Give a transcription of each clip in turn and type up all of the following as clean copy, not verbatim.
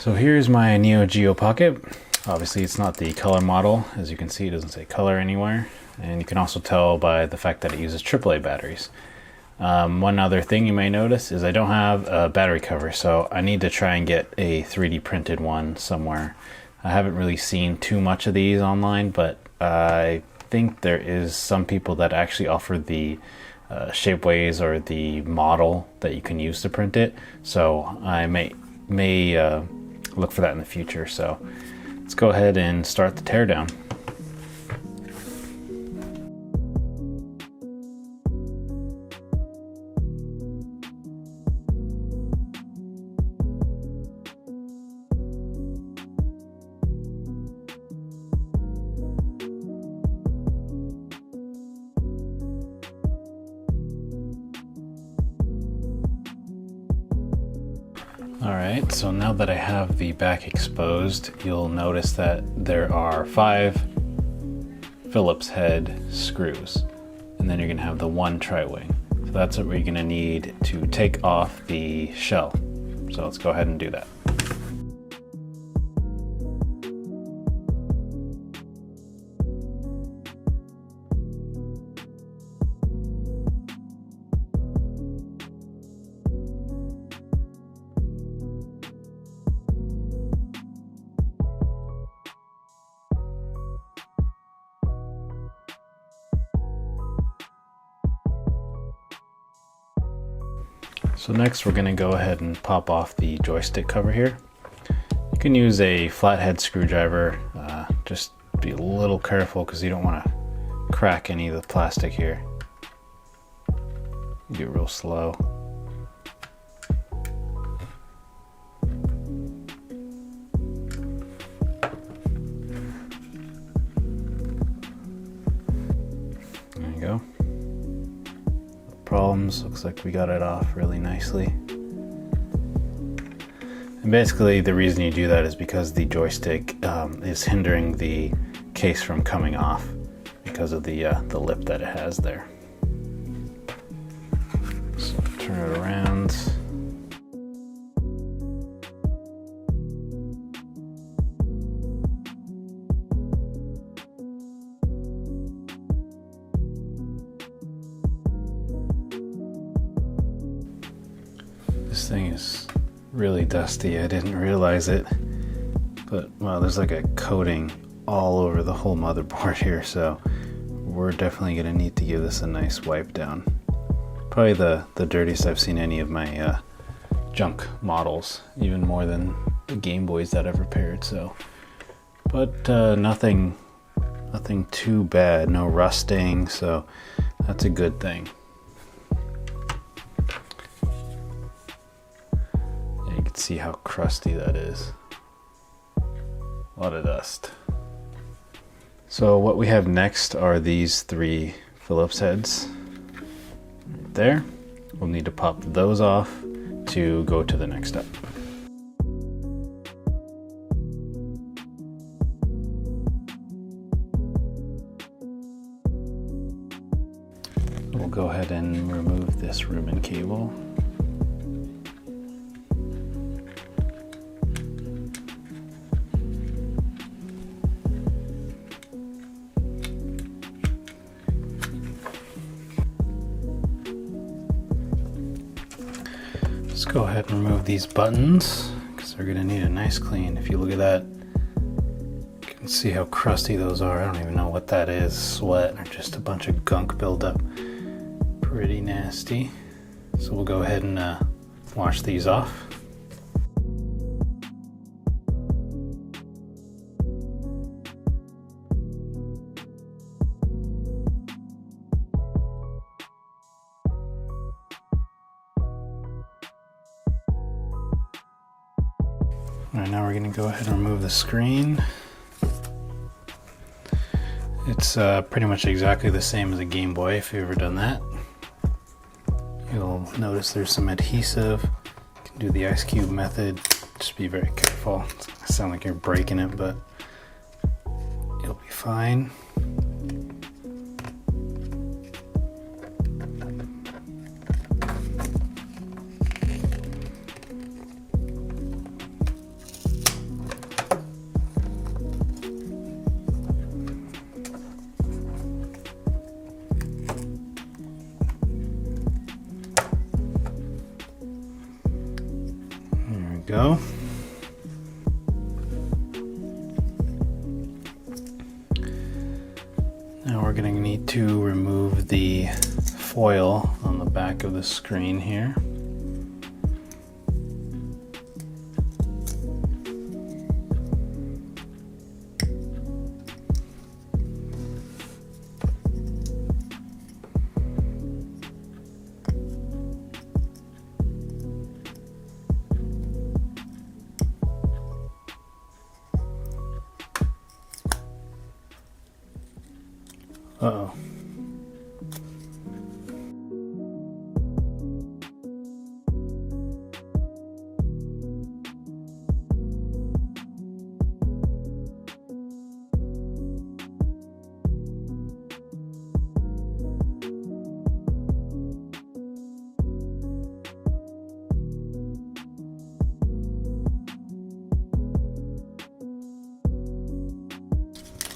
So here's my Neo Geo Pocket. Obviously it's not the color model. As you can see, it doesn't say color anywhere. And you can also tell by the fact that it uses AAA batteries. One other thing you may notice is I don't have a battery cover, so I need to try and get a 3D printed one somewhere. I haven't really seen too much of these online, but I think there is some people that actually offer the shapeways or the model that you can use to print it. So I may look for that in the future. So let's go ahead and start the teardown. Alright, so now that I have the back exposed, you'll notice that there are 5 Phillips head screws, and then you're going to have the 1 tri-wing. So that's what we're going to need to take off the shell. So let's go ahead and do that. So next we're going to go ahead and pop off the joystick cover here. You can use a flathead screwdriver, just be a little careful because you don't want to crack any of the plastic here. Do it real slow. There you go. Problems, looks like we got it off really nicely. And basically the reason you do that is because the joystick is hindering the case from coming off because of the lip that it has there. So turn it around. This thing is really dusty. I didn't realize it, but wow, there's like a coating all over the whole motherboard here, so we're definitely gonna need to give this a nice wipe down. Probably the dirtiest I've seen any of my junk models, even more than the Game Boys that I've repaired. So, but nothing too bad, no rusting, so that's a good thing. See how crusty that is. A lot of dust. So what we have next are these 3 Phillips heads right there. We'll need to pop those off to go to the next step. We'll go ahead and remove this ribbon cable. Let's go ahead and remove these buttons because they're going to need a nice clean. If you look at that, you can see how crusty those are. I don't even know what that is, sweat or just a bunch of gunk buildup. Pretty nasty. So we'll go ahead and wash these off. Alright, now we're going to go ahead and remove the screen. It's pretty much exactly the same as a Game Boy if you've ever done that. You'll notice there's some adhesive. You can do the ice cube method. Just be very careful. It's going to sound like you're breaking it, but you'll be fine. go. Now we're going to need to remove the foil on the back of the screen here. Uh-oh.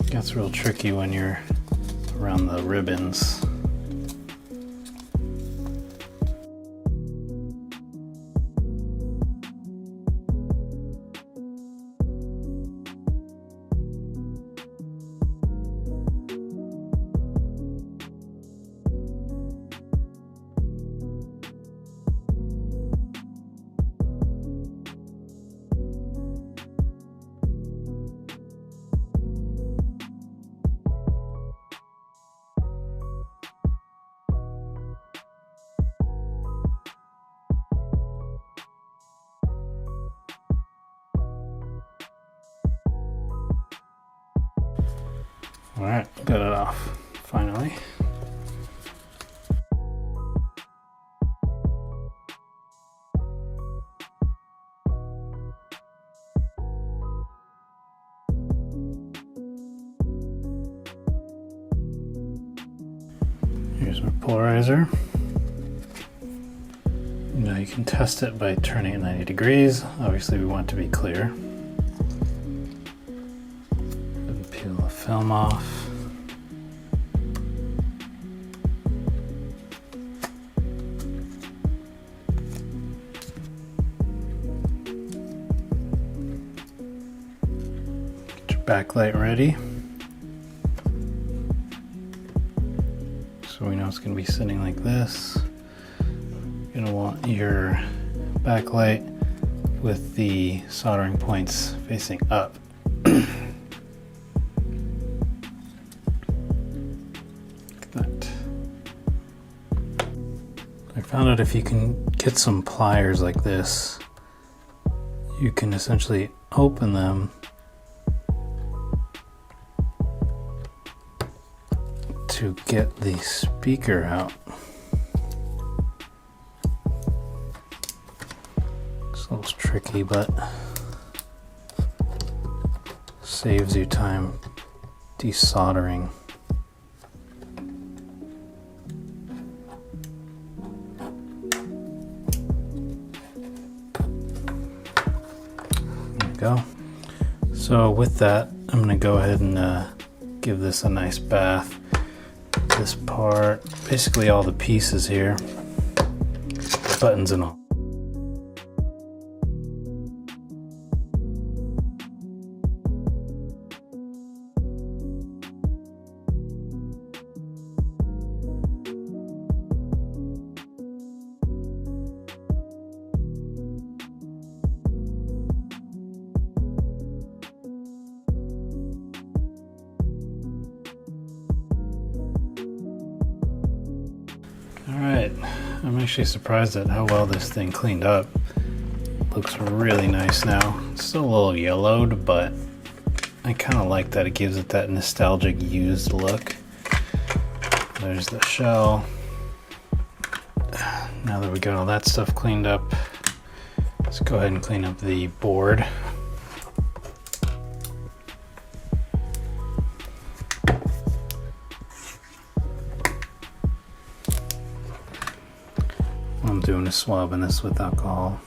Gets real tricky when you're around the ribbons. All right, got it off, finally. Here's my polarizer. Now you can test it by turning it 90 degrees. Obviously we want it to be clear. And peel the film off. Get your backlight ready. So we know it's going to be sitting like this. You're going to want your backlight with the soldering points facing up. Like that. I found out if you can get some pliers like this, you can essentially open them to get the speaker out. It's a little tricky, but saves you time desoldering. There you go. So with that, I'm going to go ahead and give this a nice bath. This part, basically all the pieces here, buttons and all. Alright, I'm actually surprised at how well this thing cleaned up. Looks really nice now. It's still a little yellowed, but I kind of like that it gives it that nostalgic used look. There's the shell. Now that we got all that stuff cleaned up, let's go ahead and clean up the board. What I'm doing is swabbing this with alcohol.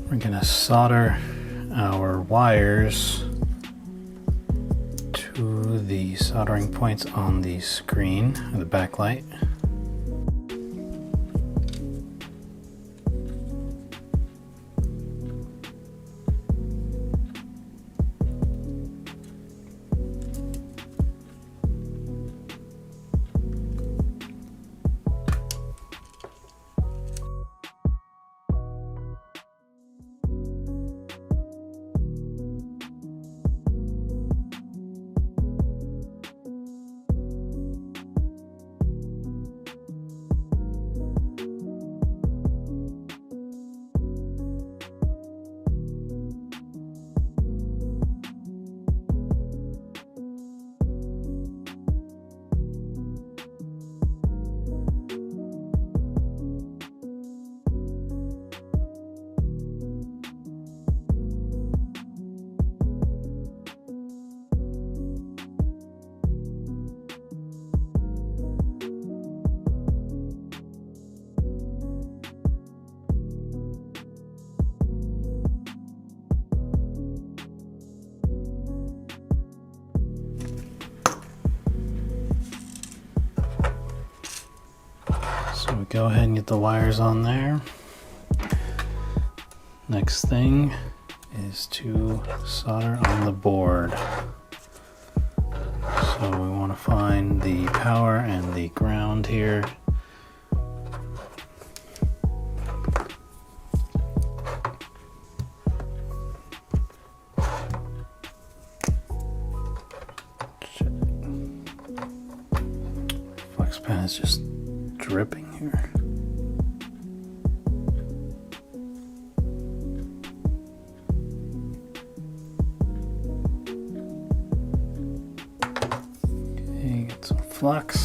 We're gonna solder our wires to the soldering points on the screen, or the backlight. So we go ahead and get the wires on there. Next thing is to solder on the board. So we want to find the power and the ground here. Flex pen is just dripping here. Okay, get some flux.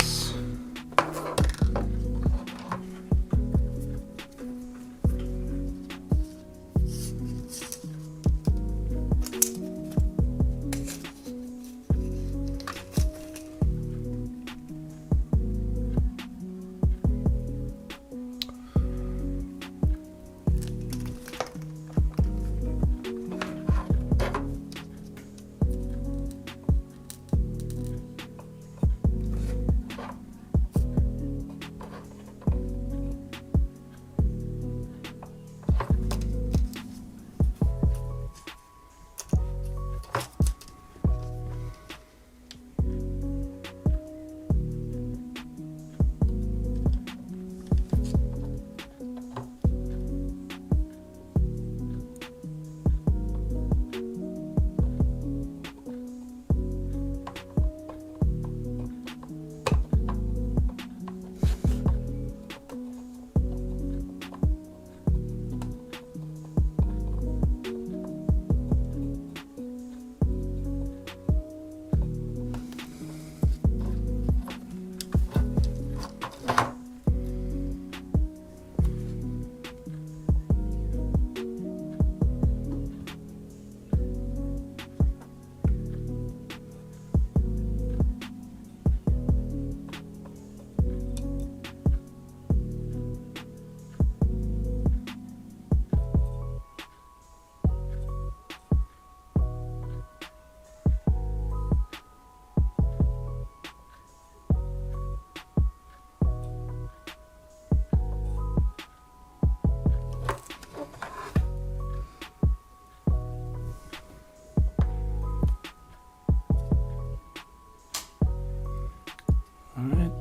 Alright,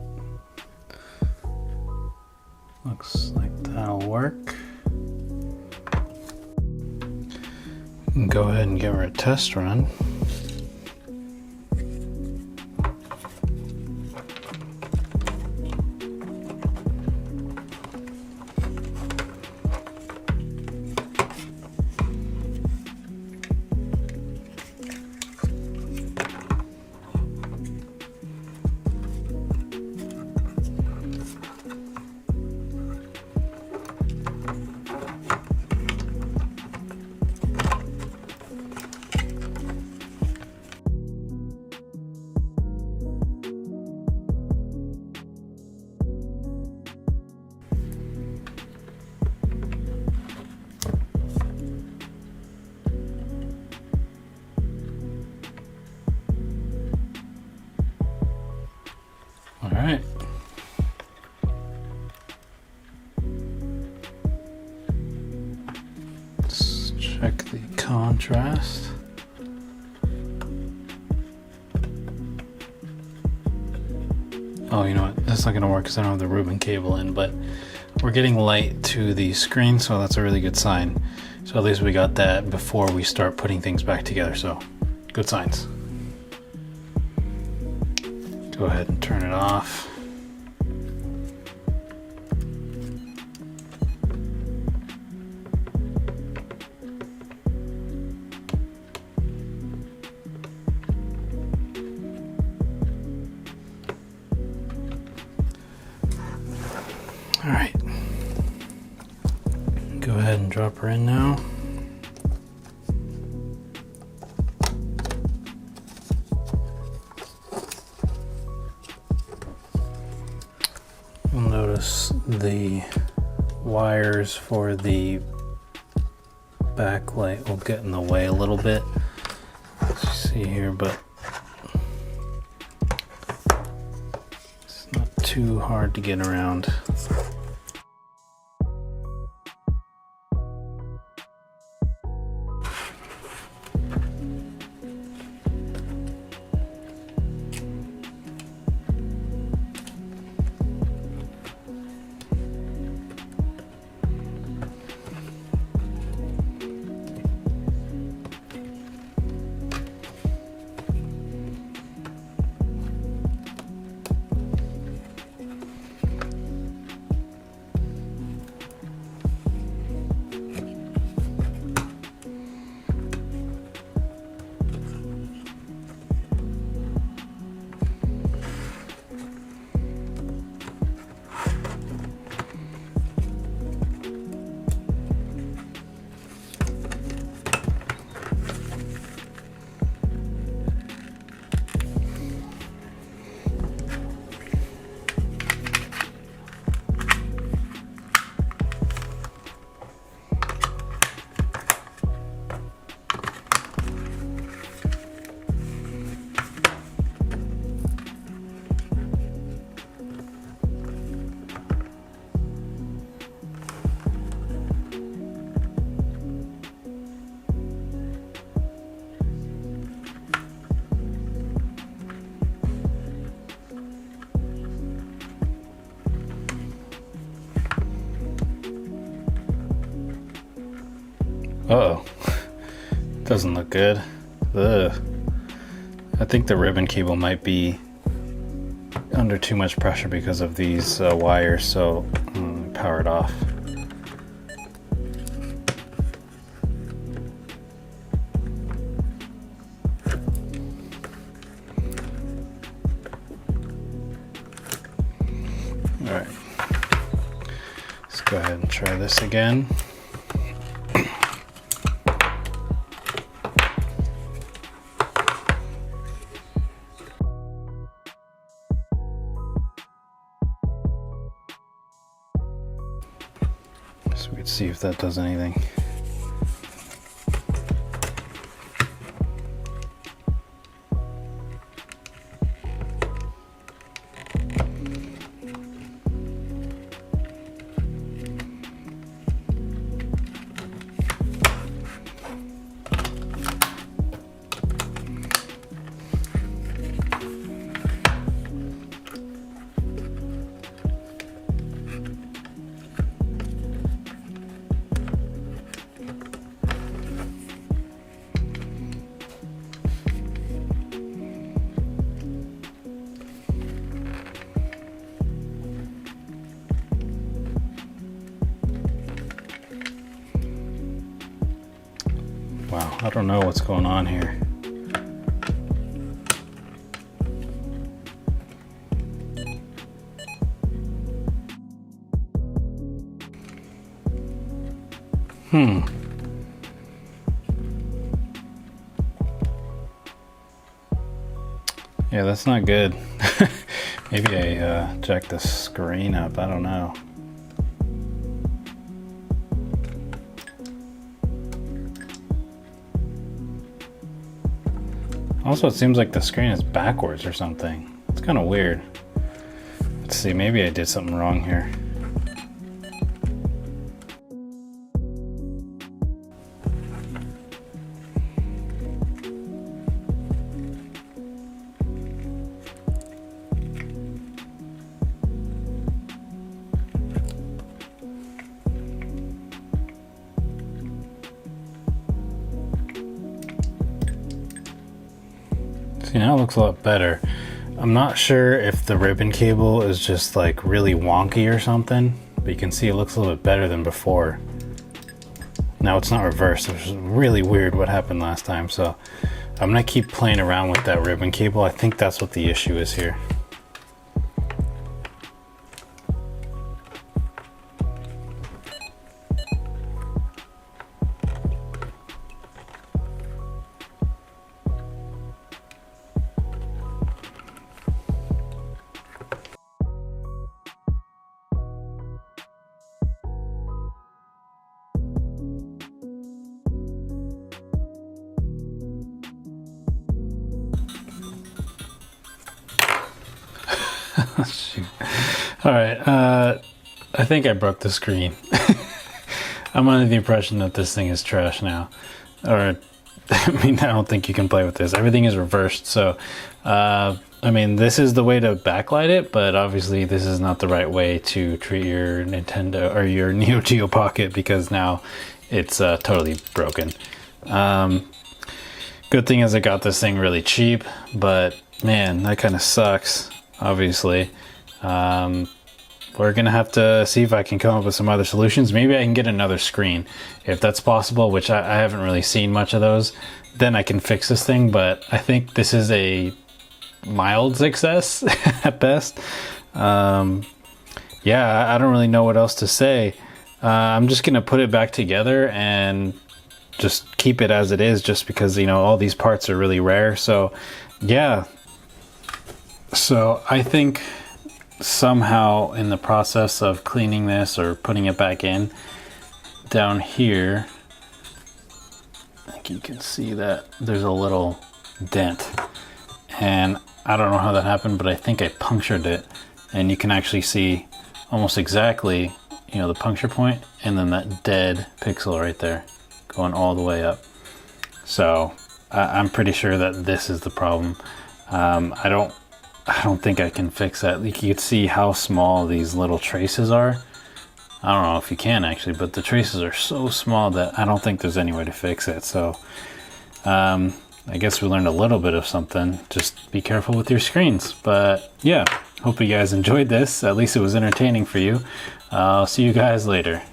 looks like that'll work. You can go ahead and give her a test run. contrast. Oh, you know what? That's not going to work because I don't have the ribbon cable in, but we're getting light to the screen, so that's a really good sign. So at least we got that before we start putting things back together, so good signs. Go ahead and turn it off. All right, go ahead and drop her in now. You'll notice the wires for the backlight will get in the way a little bit, as you see here, but it's not too hard to get around. Uh-oh, doesn't look good. Ugh. I think the ribbon cable might be under too much pressure because of these wires, so power it off. All right, let's go ahead and try this again. So we can see if that does anything. Wow, I don't know what's going on here. Yeah, that's not good. Maybe I jacked the screen up, I don't know. Also, it seems like the screen is backwards or something. It's kind of weird. Let's see, maybe I did something wrong here. See, now it looks a lot better. I'm not sure if the ribbon cable is just like really wonky or something, but you can see it looks a little bit better than before. Now it's not reversed, which is really weird what happened last time. So I'm gonna keep playing around with that ribbon cable. I think that's what the issue is here. Shoot. All right, I think I broke the screen. I'm under the impression that this thing is trash now. Or, I mean, I don't think you can play with this. Everything is reversed, so, I mean, this is the way to backlight it, but obviously this is not the right way to treat your Nintendo or your Neo Geo Pocket, because now it's totally broken. Good thing is I got this thing really cheap, but man, that kind of sucks. Obviously, we're gonna have to see if I can come up with some other solutions. Maybe I can get another screen if that's possible, which I haven't really seen much of those. Then I can fix this thing, but I think this is a mild success at best. Yeah, I don't really know what else to say. I'm just gonna put it back together and just keep it as it is, just because, you know, all these parts are really rare. So yeah. So I think somehow in the process of cleaning this or putting it back in, down here, I think you can see that there's a little dent. And I don't know how that happened, but I think I punctured it. And you can actually see almost exactly, you know, the puncture point and then that dead pixel right there going all the way up. So I'm pretty sure that this is the problem. I don't think I can fix that. You can see how small these little traces are. I don't know if you can actually, but the traces are so small that I don't think there's any way to fix it. So I guess we learned a little bit of something. Just be careful with your screens. But yeah, hope you guys enjoyed this. At least it was entertaining for you. I'll see you guys later.